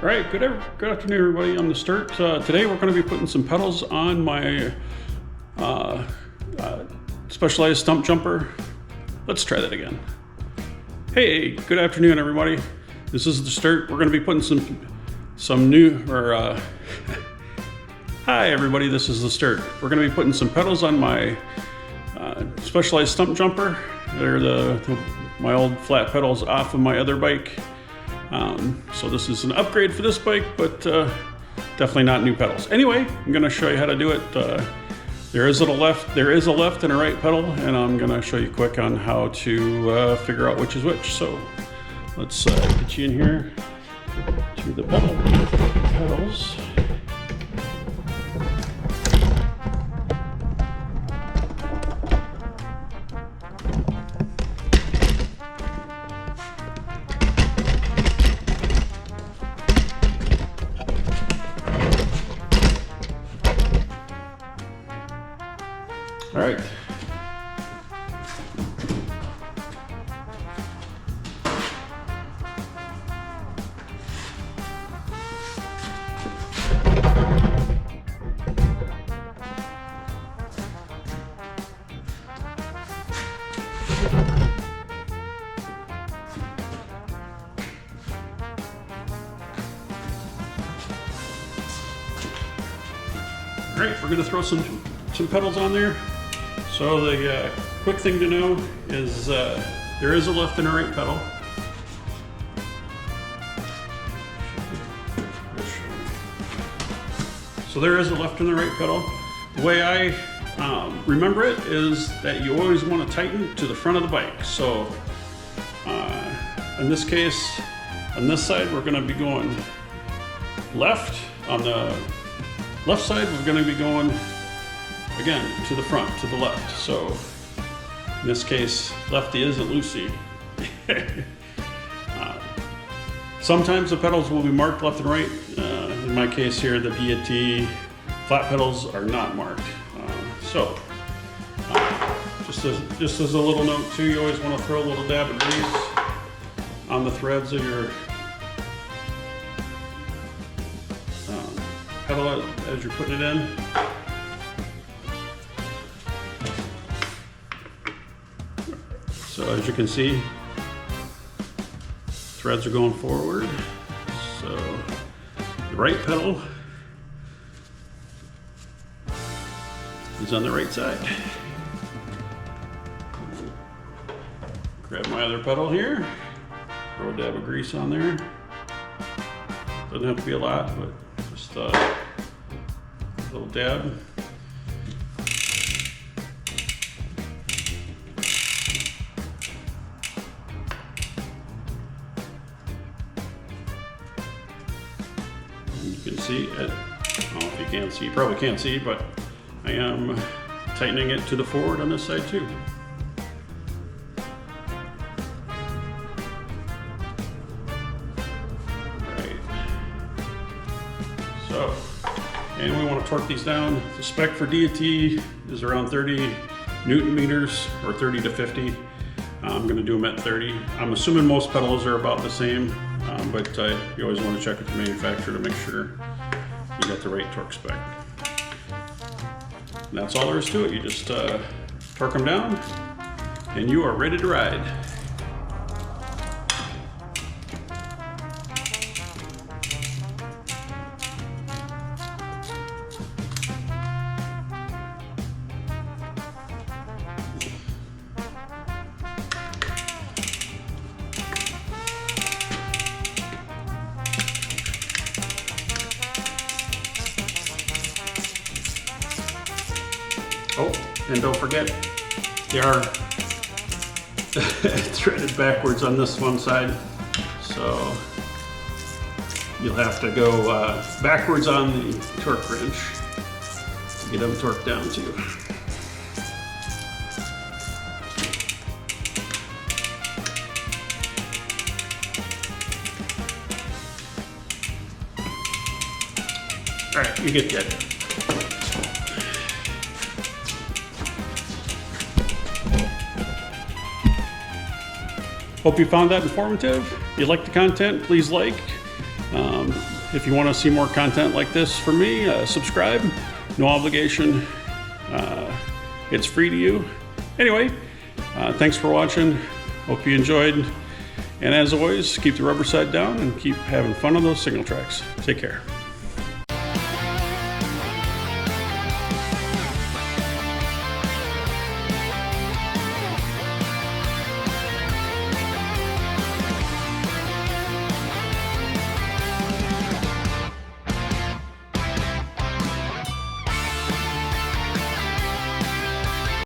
All right, good afternoon, everybody. I'm the Sturt. Today we're going to be putting some pedals on my specialized stump jumper. Let's try that again. Hey, good afternoon, everybody. This is the Sturt. We're going to be putting some new, hi, everybody. This is the Sturt. We're going to be putting some pedals on my specialized stump jumper. They're my old flat pedals off of my other bike. So this is an upgrade for this bike, but definitely not new pedals. Anyway, I'm going to show you how to do it. There is a left and a right pedal, and I'm going to show you quick on how to figure out which is which. So let's get you in here to the pedals. All right. All right, we're going to throw some pedals on there. So the quick thing to know is there is a left and a right pedal. So there is a left and a right pedal. The way I remember it is that you always want to tighten to the front of the bike. So in this case, on this side, we're going to be going left. On the left side, we're going to be going again to the front, to the left. So in this case, lefty isn't loosey. Sometimes the pedals will be marked left and right. In my case here, the DAT flat pedals are not marked. Just as a little note too, you always want to throw a little dab of grease on the threads of your pedal as you're putting it in. So as you can see, threads are going forward. So the right pedal is on the right side. Grab my other pedal here, throw a dab of grease on there. Doesn't have to be a lot, but just a little dab. You can see, I don't know if you can see, you probably can't see, but I am tightening it to the forward on this side too. Right. So, and we want to torque these down. The spec for DAT is around 30 Newton meters, or 30 to 50. I'm going to do them at 30. I'm assuming most pedals are about the same. But you always want to check with the manufacturer to make sure you got the right torque spec. And that's all there is to it. You just torque them down and you are ready to ride. Oh, and don't forget, they are threaded backwards on this one side, so you'll have to go backwards on the torque wrench to get them torqued down too. All right, you get the idea. Hope you found that informative. If you like the content, please like. If you want to see more content like this from me, subscribe. No obligation. It's free to you. Anyway, thanks for watching. Hope you enjoyed. And as always, keep the rubber side down and keep having fun on those signal tracks. Take care.